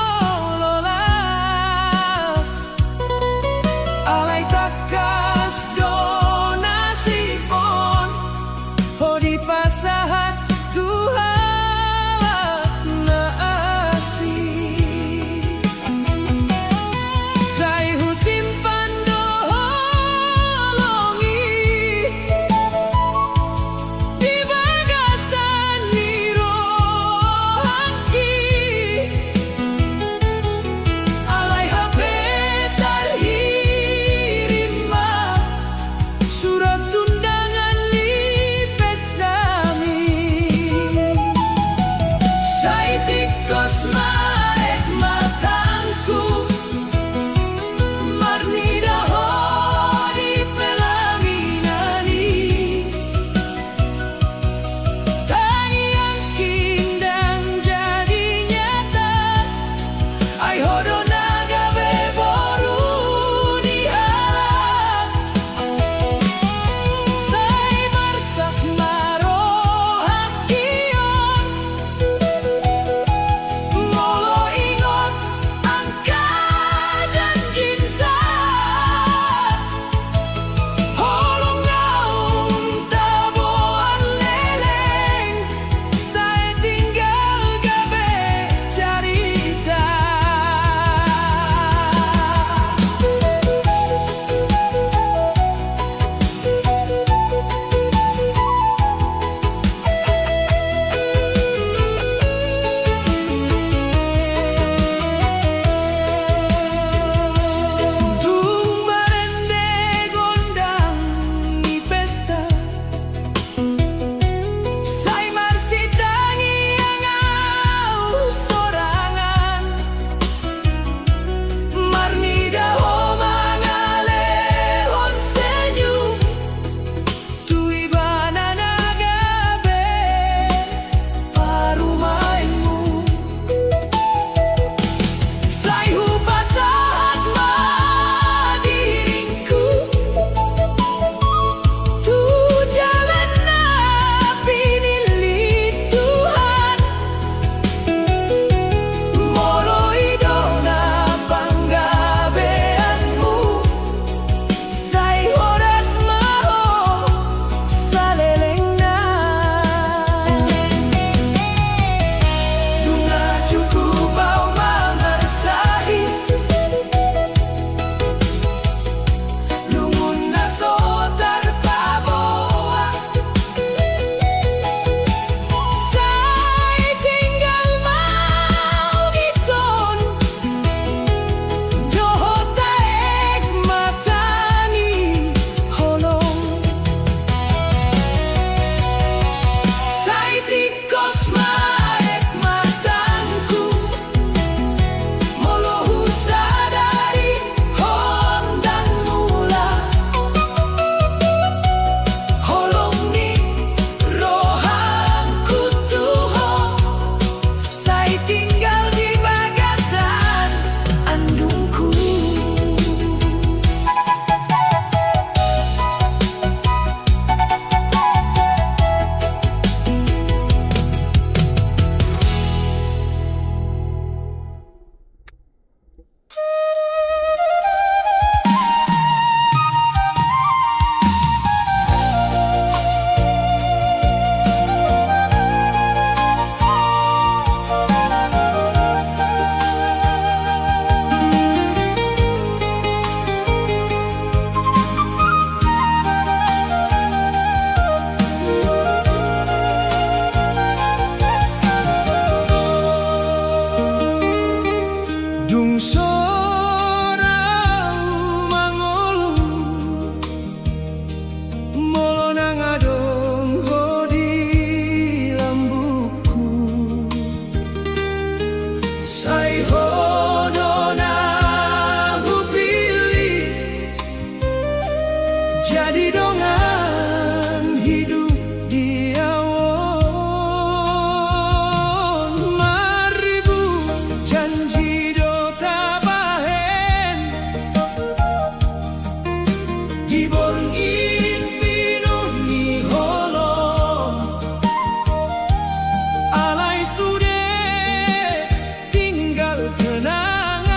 Dung sorau mangolu molo nang adong hodi lambuku sai hodona hupili jadi dongan hidup di awon maribu janji do tabahen diborngin pinuni holo alai sude tinggal kenangan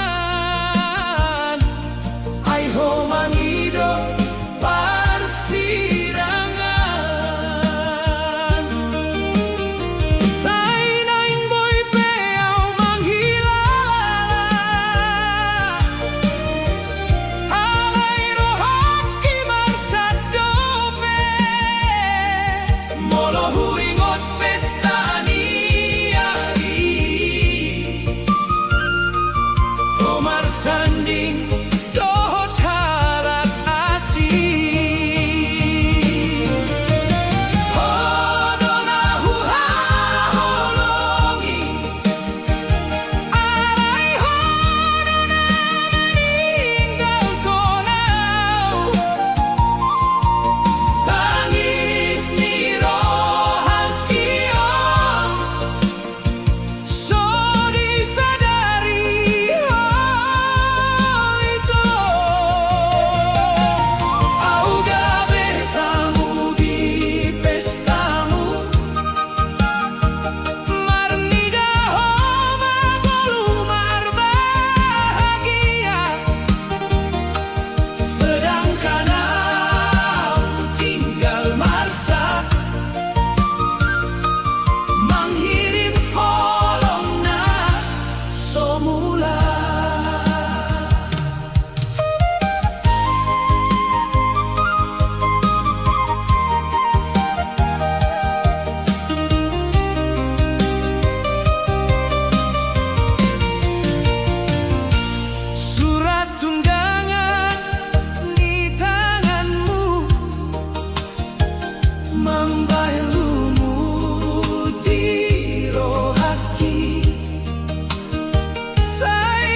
ai ho mangido persirangan sai nain boy peau manghilang alai rohaki marsat dope molo huingot pesta niari Omar sanding dohot halat asih hodona huha holongi arai hodona meninggal konau tangis ni rohan kiong so disadari itu auga bertamu di pestamu marnida homa golumar bahagia sedangkan au tinggal marsa menghirim kolomna somula surat undangan di tanganmu membailumu di rohaki sai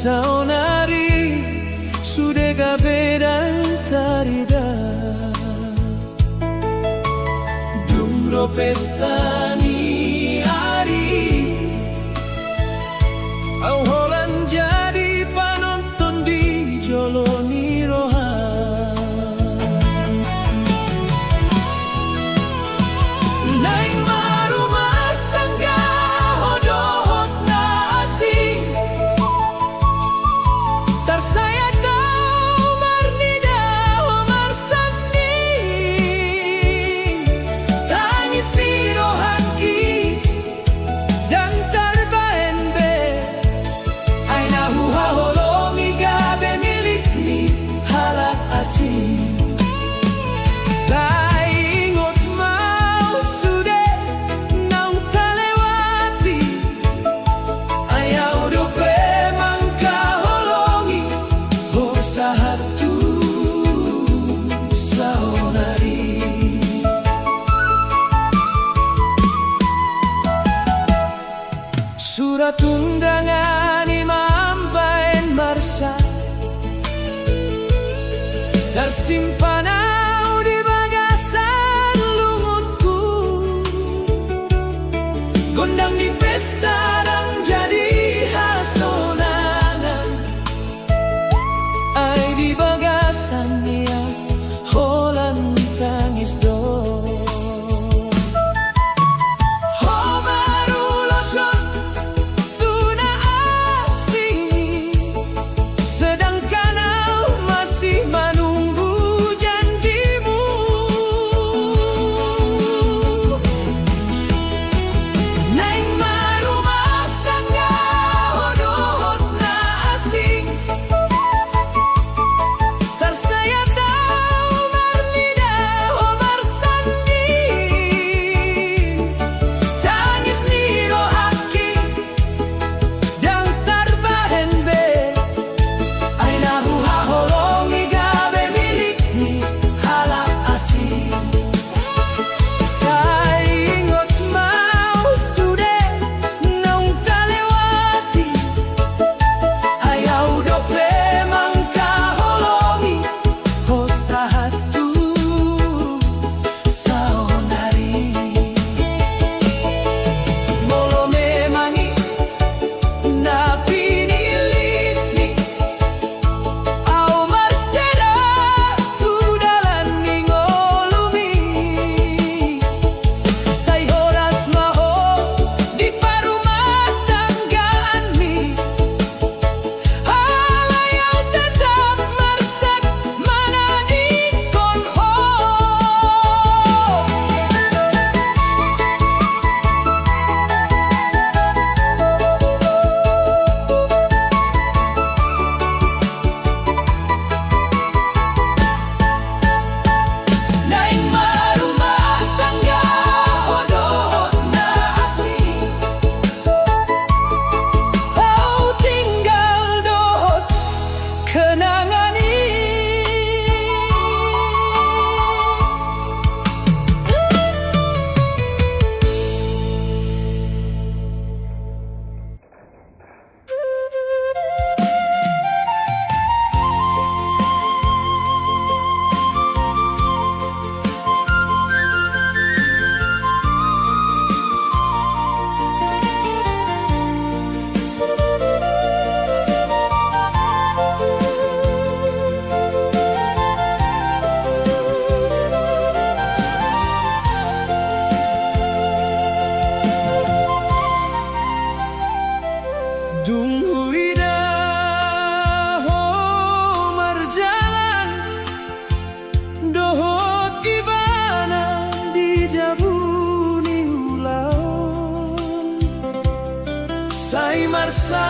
saonari sudega bedan tarida Dumro pestani ari Au holan jadi penonton di Joloni Rohan Naing marumah tangga hodohot na asing Tarsaya tau marnida o marsani Tangis ni rohaki dan tarbahen be Ay nahuha holongi gabe milik ni halak asing Saingot mau sude naung talewati Ayaw dope mangka holongi Ho sahatu saonari Surat undangan imam bain marsa Tersimpan di bagasan lumutku Gondang di pesta dan jadi hasonangan Ay di bagasan niya holan tangis do Ho baru losot tuna asing Sedangkan au masih menunggu janjimu Naing marumah tangga hodohot na asing Tarsaya tau marnida o marsandi Tangis ni rohaki dan tarbahen be Ay nahuha holongi gabe milik ni halak asing Saingot mau sude naung talewati Ayaw dope mangka holongi Ho sahatu saonari Molo memangi na pinilit ni Au marsera tu dalan ningolumi Say horas maho di parumah tanggaan mi Halayaw tetap marsak mana di konho Naing marumah tangga hodohot na asing Au tinggal dohot kenangan Dung huida ho marjalan Dohot gibana di jabuni ulaon Say marsa